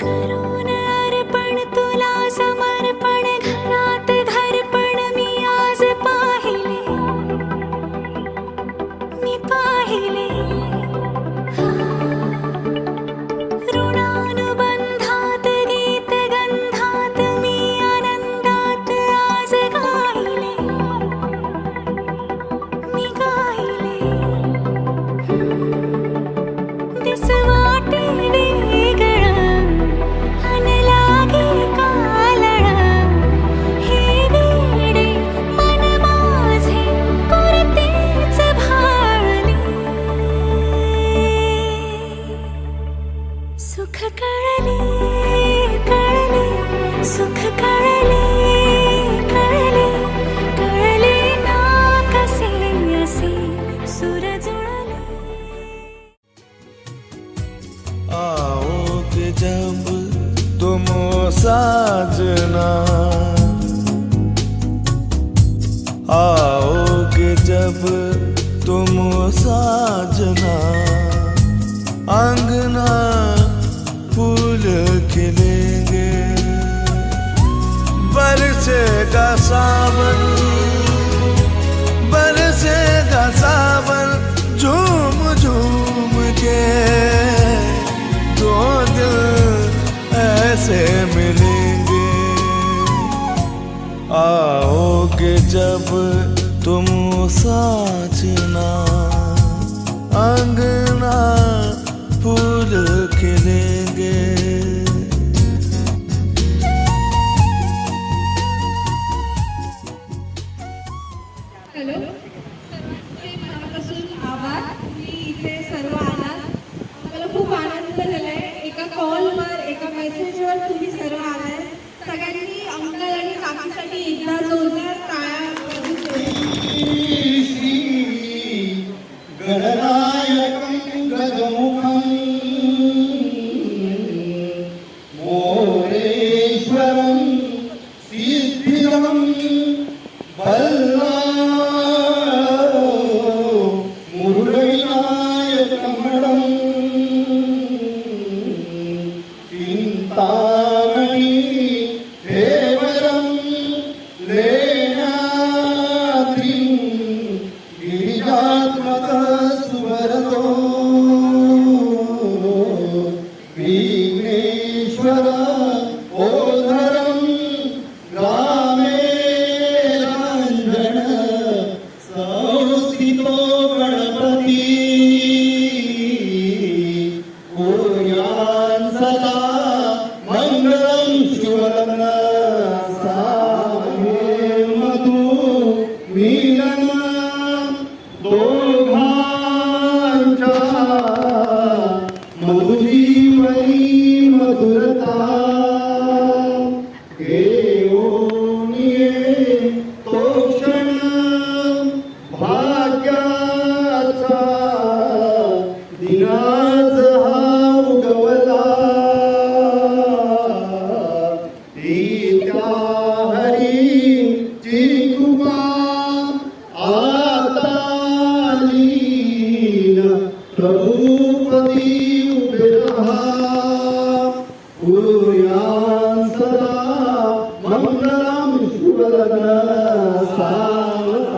करून अर्पण तुला समर्पण घरात घरपण मी आज पाहिले ऋणानुबंधात गीत गंधात मी आनंदात आज गायले दिस वाटे वेगळं अन लागे कालळं हे वेडे मन माझे पुरतेच भाळले सुख कळले कळले सुख कळले कळले कळले ना कसे असे सुर जुळले आओगे जब तुम साजना आओगे जब तुम साजना अंगना फूल खिलेंगे बरसेगा सावन बरसेगा सावन झूम झूम के दो दिल ऐसे मिलेंगे आओगे जब तुम साजना अंगना फूल खिलेंगे हॅलो सर्वांचे मनापासून आभार. मी इथे सर्व आलात, मला खूप आनंद झालाय. एका कॉलवर एका मेसेजवर तुम्ही सर्व आलाय. सगळ्यांनी अंकल आणि काकीसाठी एकदा जोरदार टाळ्या वाजवून गणनायकं गजमुखं मोरेश्वरं सिद्धिदं बल्ला मुरुडनायकमणं चिन्तामणि देवरं लेनाद्रिं गिरिजात्मकः सुवरदो विघ्नेश्वर ओधरं ग्रामे रञ्जन संस्थितो गणपती कुर्यान् सदा मङ्गलं शिवलग्न सामे मधु मीलन दोघांच्या मधुजीवनी मधुरता घेऊन ये तो क्षण भाग्याचा दिनाज हा उगवला ती त्या हरीची कृपा आता लीन प्रभुपदी उभे रहा कुर्यान् सदा मंगलं शुभलग्न सावधा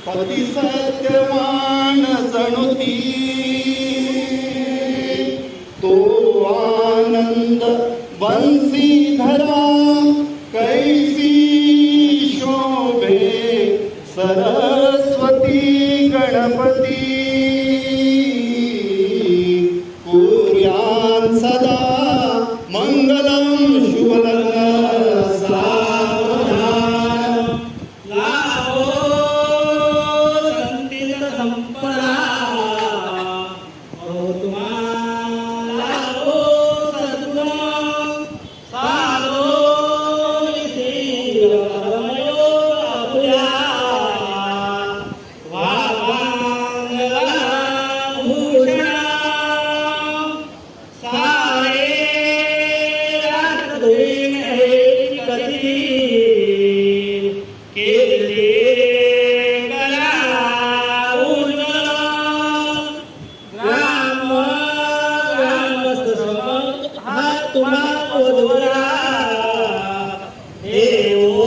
पती सत्यवान जणुती तो आनंद बंसीधरा कैसी शोभे कधी केले गला उजळ ग्राम हा तुम्हा ओढवला देव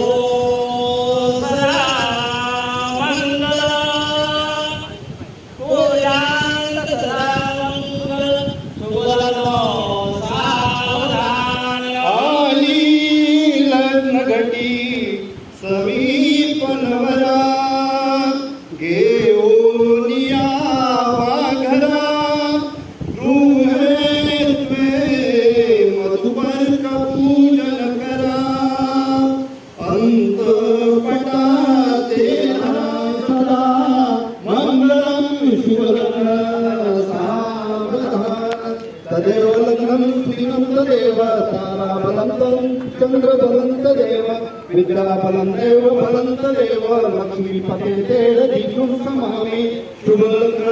सदा मंगल कोयांत सदा मंगल सुवर्ण सावधान आली लग्न घटी समीपनवरा घेऊनिया वाघरा गृहे त्वे मधुपर पूजन करा अंतपटा तेरा सदा मंगलम शुभलग्न सावधान तदेव लग्नं सुदिनं तदेव ताराबलं चन्द्रबलं तदेव विद्याबलं देव बलं तदेव लक्ष्मीपते तेन दिशुं समामे शुभलग्न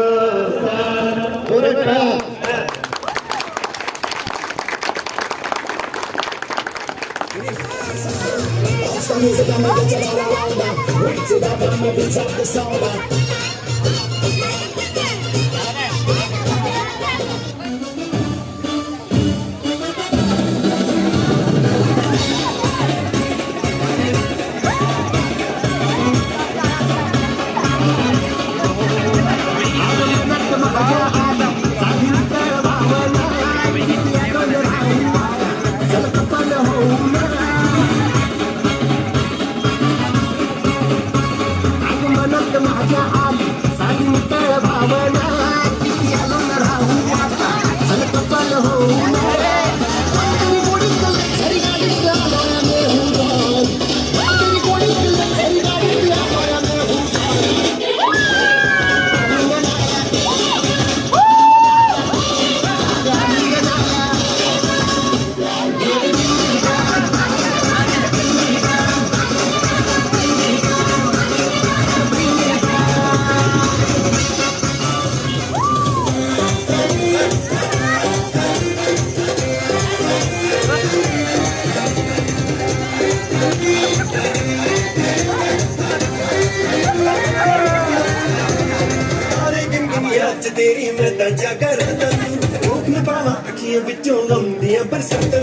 ਤੇਰੀ ਮੈਂ ਤਾਂ ਜਾਗਰਤ ਰੂਪ ਨ ਪਾਵਾਂ ਅੱਖੀਆਂ ਵਿੱਚੋਂ ਲੰਦੀਆਂ ਬਰਸਾਤਾਂ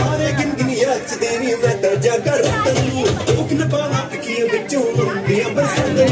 ਆਰੇ ਗਿਣਗਿਣੀਆਂ ਚ ਤੇਰੀ ਮੈਂ ਤਾਂ ਜਾਗਰਤ ਰੂਪ ਨ ਪਾਵਾਂ ਅੱਖੀਆਂ ਵਿੱਚੋਂ ਲੰਦੀਆਂ ਬਰਸਾਤਾਂ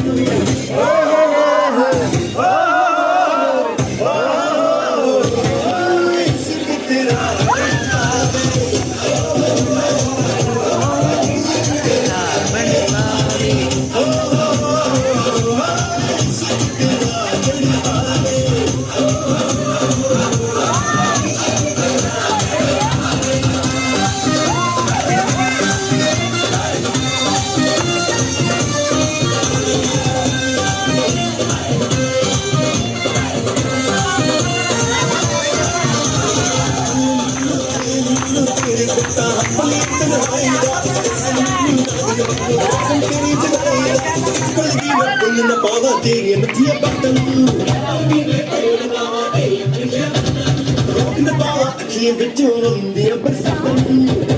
न पावा तेरी मथिया बटन न पावा अखियां विचों लंदियां बरसातां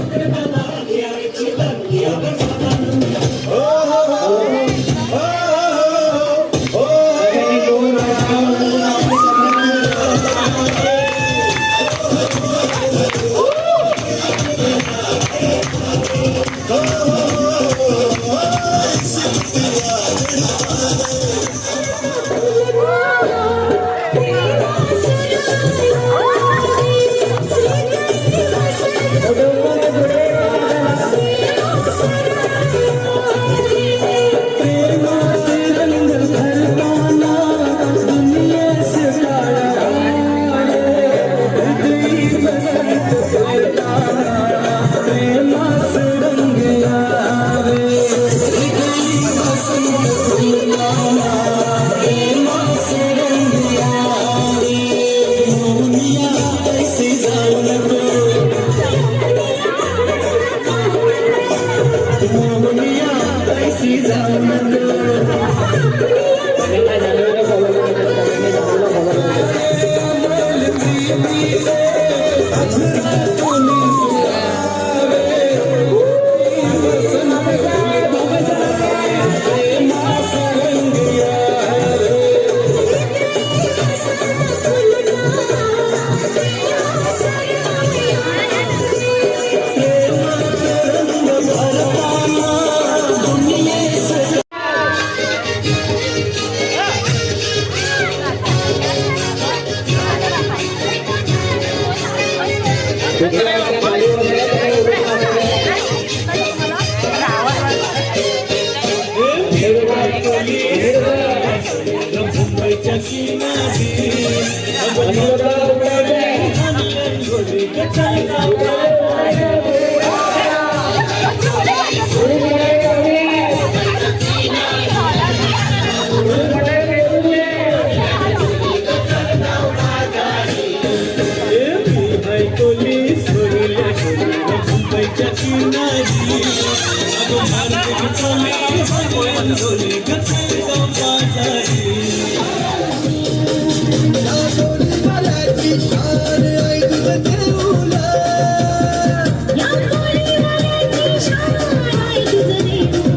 या कोळीवाल्याची शान आहे तुझं देऊळ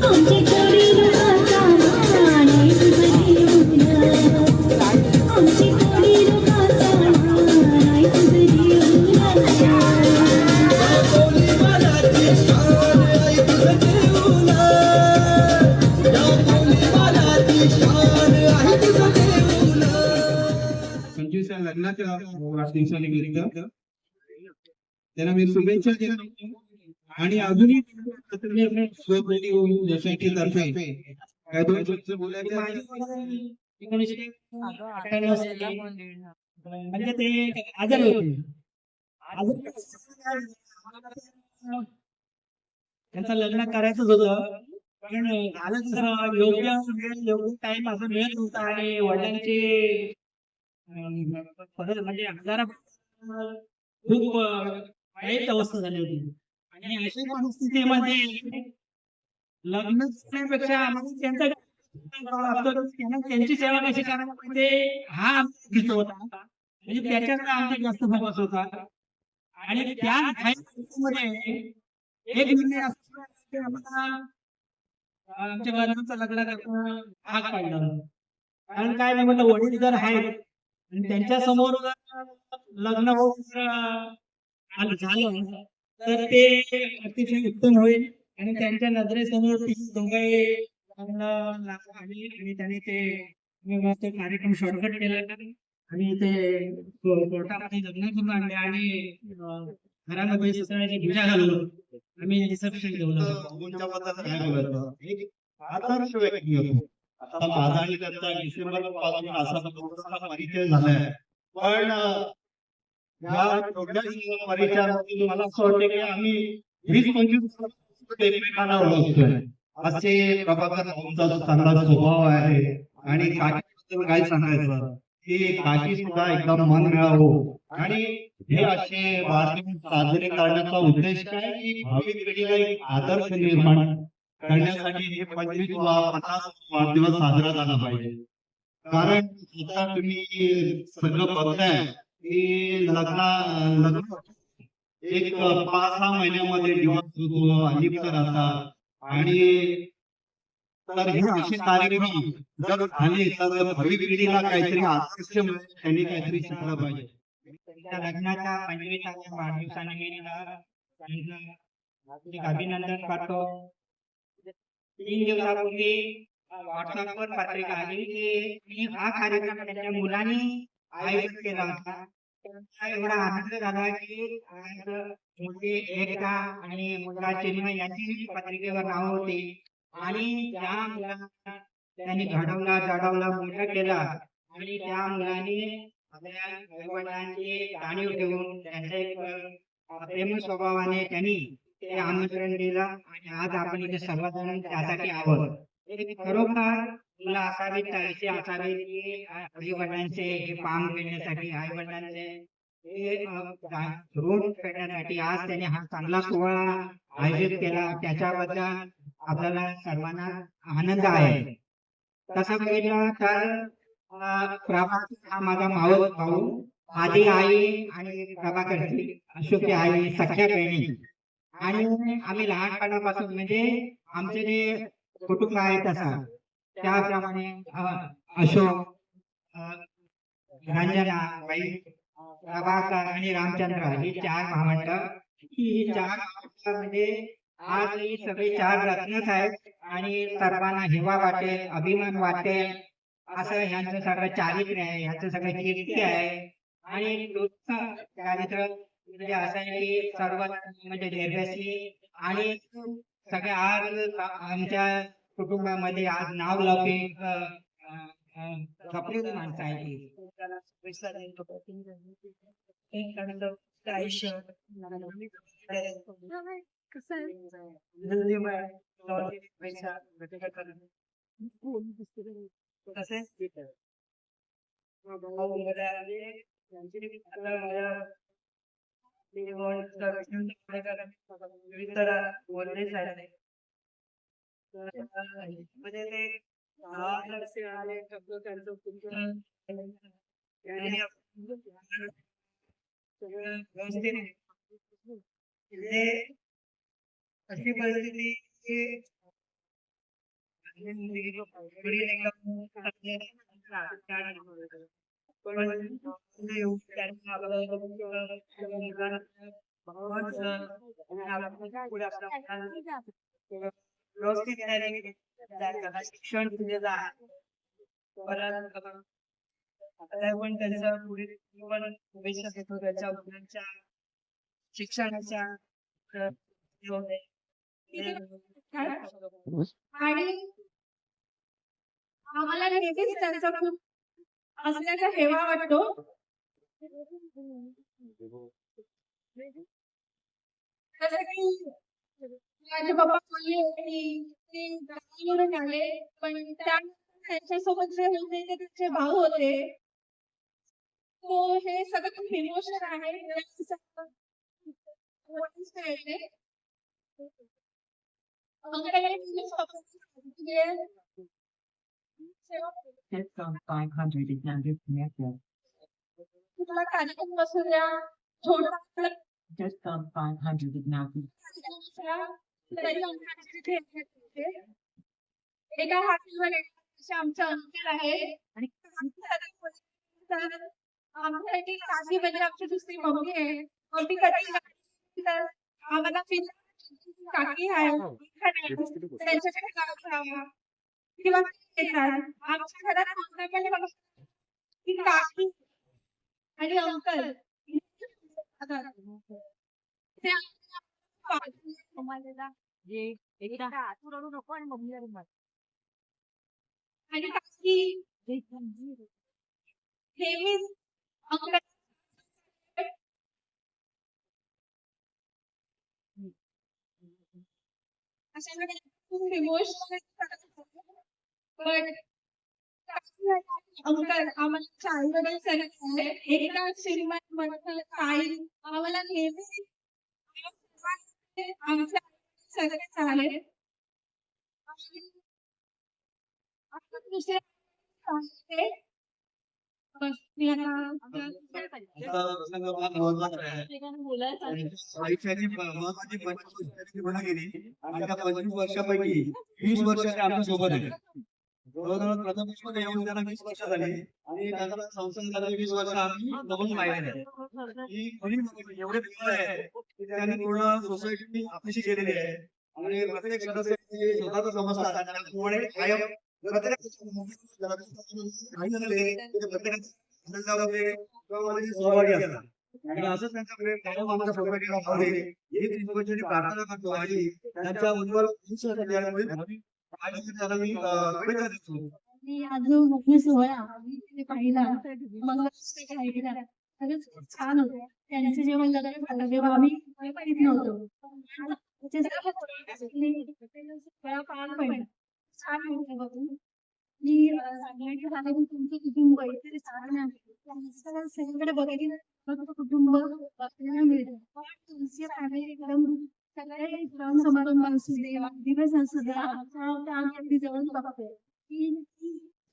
आमच्या कोळी लोकांचा मान आहे तुझं देऊळ आमची कोळी लोकांचा मान आहे तुझं देऊळ पंचवीसच्या लग्नाच्या वाढदिवसानिमित्त त्यांना मी शुभेच्छा देतो आणि अजूनही स्वप्रेरी सोसायटी तर्फे काय दोन शब्द बोलायचे आहे? 1998 साली म्हणजे ते आजार होते त्यांचं लग्न करायचंच होतं पण झालं तसं योग्य वेळ योग्य टाइम असं मिळत नव्हता आणि वडिलांचे म्हणजे आजारा खूप वाईट अवस्था झाली होती आणि अशा परिस्थितीमध्ये लग्न करण्यापेक्षा आम्हाला त्यांची सेवा कशी करायला पाहिजे हा घेतो होता म्हणजे त्याच्याकडे आमचा जास्त फोकस होता आणि त्या मध्ये एक निर्णय असतो की आम्हाला आमच्या वडिलांचं लग्न करणं भाग पाडलं कारण काय नाही म्हटलं वडील जर आहेत आणि त्यांच्या समोर लग्न होऊन झालं तर ते अतिशय उत्तम होईल आणि त्यांच्या नजरेसमोर दोघे आणि त्याने ते कार्यक्रम शॉर्टकट केला आणि ते कोर्टामध्ये लग्न करून आणले आणि घरामध्ये सगळ्याची पूजा घालवलं आम्ही रिसेप्शन ठेवलं तुमच्याबद्दल काय बोलायचं एक आदर्श व्यक्ती होतो आता माझा आणि त्यांचा डिसेंबर पासून असा थोडासा परिचय झालाय पण या छोट्या परिचयामध्ये मला असं वाटतं की आम्ही 20-25 एकमेकांना ओळखतोय असे प्रभाकर भाऊंचा चांगला स्वभाव आहे आणि काकीबद्दल काय सांगायचं की काकी सुद्धा एकदम मन मिळावो आणि हे असे वाढदिवस साजरे करण्याचा उद्देश काय की भावी पिढीला एक आदर्श निर्माण करण्यासाठी हे 25 वा 50 वाढदिवस साजरा झाला पाहिजे कारण आता तुम्ही सगळं बघताय की लग्न एक 5-6 महिन्यामध्ये दिवस होतो अलिप्त राहतात आणि तर हे असे कार्यक्रम जर झाले तर भावी पिढीला काहीतरी आदर्श त्यांनी काहीतरी शिकलं पाहिजे त्यांच्या लग्नाच्या 25व्या वाढदिवसानिमित्त अभिनंदन करतो 3 दिवसापूर्वी व्हॉट्सअपवर पत्रिका आली की हा कार्यक्रम त्यांच्या मुलांनी आयोजित केला होता त्यांचा एवढा आनंद झाला की मुलगी एकता आणि मुलगा चिन्मय यांची पत्रिकेवर नाव होती आणि त्या मुलांना त्यांनी घडवला मोठं केला आणि त्या मुलाने आपल्या आईवडिलांची जाणीव ठेवून त्यांच्या एक प्रेम स्वभावाने त्यांनी ते आमंत्रण दिलं आणि आज आपण इथे सर्वजण त्यासाठी आहोत खरोखर मुलं असावीत अशी असावी की आई वडिलांचे हे पाम फेडण्यासाठी आई वडिलांचे हे ऋण फेडण्यासाठी आज त्यांनी हा चांगला सोहळा आयोजित केला त्याच्याबद्दल आपल्याला सर्वांना आनंद आहे तसं बघितलं तर प्रभाकर हा माझा मावस भाऊ माझी आई आणि प्रभाकरची अशोकची आई सख्या बहिणी आणि आम्ही लहानपणापासून म्हणजे आमचे जे कुटुंब आहे तसा त्याप्रमाणे अशोक रंजना बाई प्रभाकर आणि रामचंद्र ही 4 भावंड ही 4 भावंड म्हणजे आज ही सगळी 4 रत्नच आहेत आणि सर्वांना हेवा वाटेल अभिमान वाटेल असं ह्यांचं सगळं चारित्र्य आहे ह्यांचं सगळं कीर्ती आहे आणि चारित्र्य म्हणजे असं आहे की सर्व म्हणजे निर्व्यसनी आणि सगळे आज आमच्या कुटुंबामध्ये आज नाव लौकिक कपडे माणसं आहे विविध बोलले झाले म्हणजे ते गावाकडचे आले सगळं त्यांचं पुढचं आणि सगळं व्यवस्थित आहे. म्हणजे अशी परिस्थिती की वडील एकदम पण येऊन त्यांनी आपलं पुढे आपला व्यवस्थित शिक्षण दिलेलं आहे. परत आता पण त्यांचं पुढे पण भविष्य घेतो त्याच्या मुलांच्या शिक्षणाच्या आणि आम्हाला नेहमीच त्यांचा खूप असण्याचा हेवा वाटतो. जसं की माझे बाबा बोलले की ते गावावरून आले पण त्यांच्यासोबत जे होते ते त्यांचे भाऊ होते. तो हे सगळं खूप इमोशनल आहे. कुठला कार्यक्रम असू द्या, छोटा Just on 500 is now. तरी आमच्या तिथे येते. एका हॉटेलवर आमचं अंकल आहे आणि आमच्यासाठी काशी म्हणजे आमची दुसरी मम्मी आहे. मम्मी कधी तर आम्हाला काकी आहे त्यांच्याकडे जायचं किंवा येतात. आमच्या घरात कोणत्या की काकी आणि अंकल आणि काकी नेहमीच अंकल अशा खूप इमोशनल पण अंकल आम्हाला आई वडील सगळे एकदा श्रीमंत म्हणतात आई आम्हाला नेहमी आमच्या सगळे चालेल. दुसरे आयुष्याची महत्वाची 25 वर्षाची पूर्ण केली आणि त्या 25 वर्षापैकी 20 वर्ष ते आमच्या सोबत आहे. जवळजवळ प्रथम मध्ये येऊन त्यांना 20 वर्ष झाली आणि त्यांचा संसार झाला 20 वर्ष आम्ही बघून पाहिलेले आहे. ही मुली एवढे प्रिय आहे की त्यांनी पूर्ण सोसायटी आपल्याशी केलेली आहे आणि प्रत्येक सदस्य स्वतःचा समजतात त्यामुळे कायम सहभागी असतात आणि असंच त्यांच्याकडे कायम आमच्या सोसायटीला भाव देईल ही प्रार्थना करतो आणि त्यांच्या उज्ज्वल भविष्यासाठी त्याला मी शुभेच्छा देतो. मी अजून मोठी सोहळा ते पाहिला मग ऐकला खरंच खूप छान होतं. त्यांचं जेव्हा लग्न झालं तेव्हा आम्ही माहित नव्हतो पान पडलं छान होतं बघून. मी सांगायचं झालं की तुमचं कुटुंब इतके छान आहे सगळीकडे बघायला फक्त कुटुंब बघायला मिळतं पण तुमची फॅमिली एकदम सगळे सण समारंभ असू दे दिवस असू द्या आम्ही अगदी जवळ बघतोय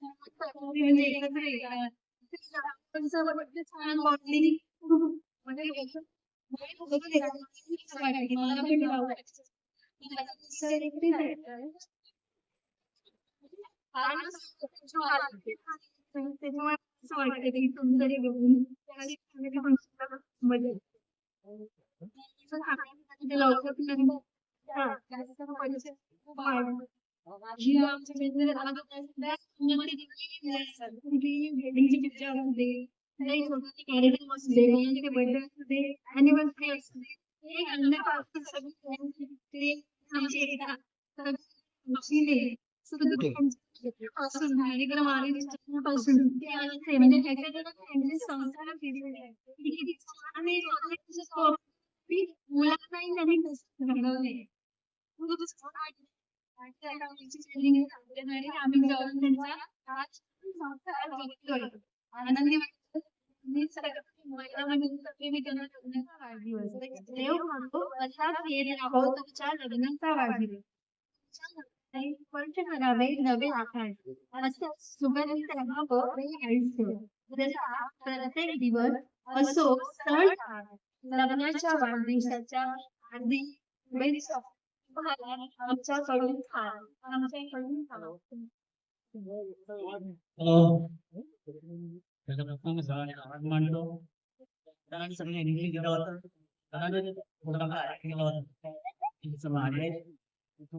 म्हणजे एकत्र येतात छान बॉन्डिंग म्हणजे मला पण आवडायचं. त्याच्यामुळे असं वाटतं की तुमच्याकडे बघून मजा कार्यक्रम असू दे बर्थडे असू दे अॅनिव्हर्सरी असू दे पासून कार्यक्रम आले पासून म्हणजे त्यांचे संस्कार केलेले मुलांनाही नवीन घडवले. आम्ही जाऊन त्यांचा संस्कार जगतोय आनंदी वाटत मी मी त्यांना लग्नाचा वाढदिवस देव म्हणतो असा फेर आहोत तुमच्या लग्नाचा वाढदिवस स्पर्श करावे नवे आकाश असं सुगंधित राहावं हे आयुष्य जसा प्रत्येक दिवस असो सण लग्नाच्या वाढदिवसाच्या अगदी आमच्याकडून मांडलो सगळे इंग्लिश गेलं होतं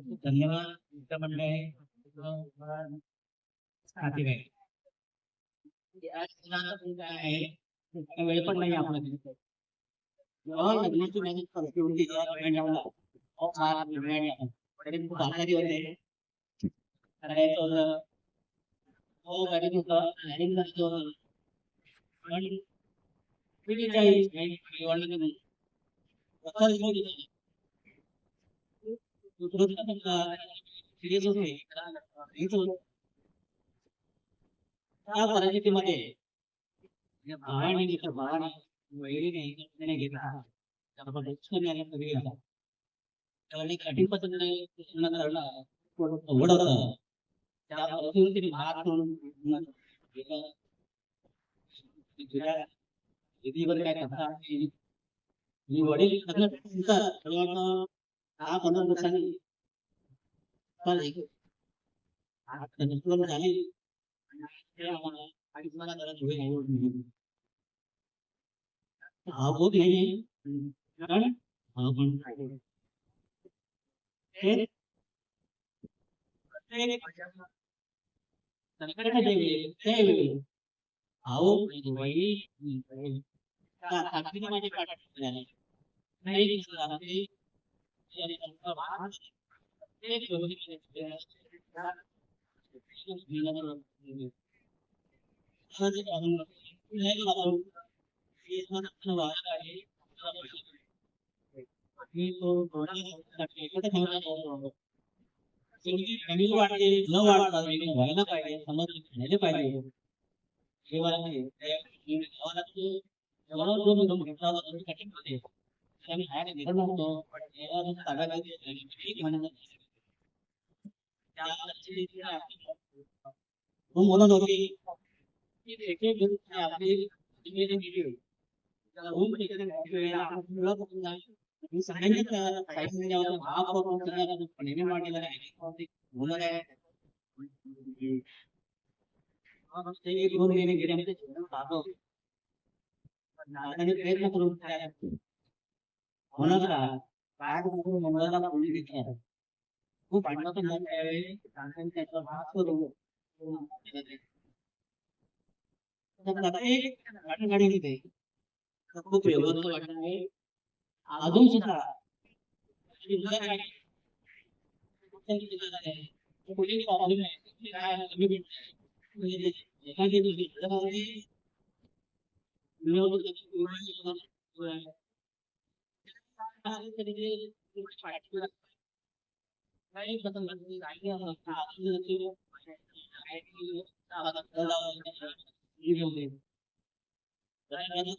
धन्यवाद मंडळी वेळ पण नाही आपल्याकडे जेव्हा लग्नाची माझी खर्च होती बाजारी होते करायचं होतं हो गाडीत होतं गाडीत नसतो पण त्या परिस्थितीमध्ये भावाने वैरीने घेतला कठीण पद्धतीने अवघड होतं त्या परिस्थितीने भाग शेतीमध्ये काय कथा मी वडील लग्न 10-15 वर्षांनी झाली हा बोध नाही कारण माझे फॅमिली वाटते न वाटता व्हायला पाहिजे समज झाले पाहिजे कठीण होते आम्ही बाहेर निघत नव्हतो म्हणत होती आपली प्रयत्न करून मंडळाला खूप भांडण पण झालं त्यावेळी त्याचा भाग करू खूप व्यवस्थित वाटत आहे अजून सुद्धा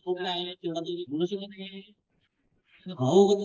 खूप आहे तेवढा तुम्ही बोलू शकत नाही भाऊ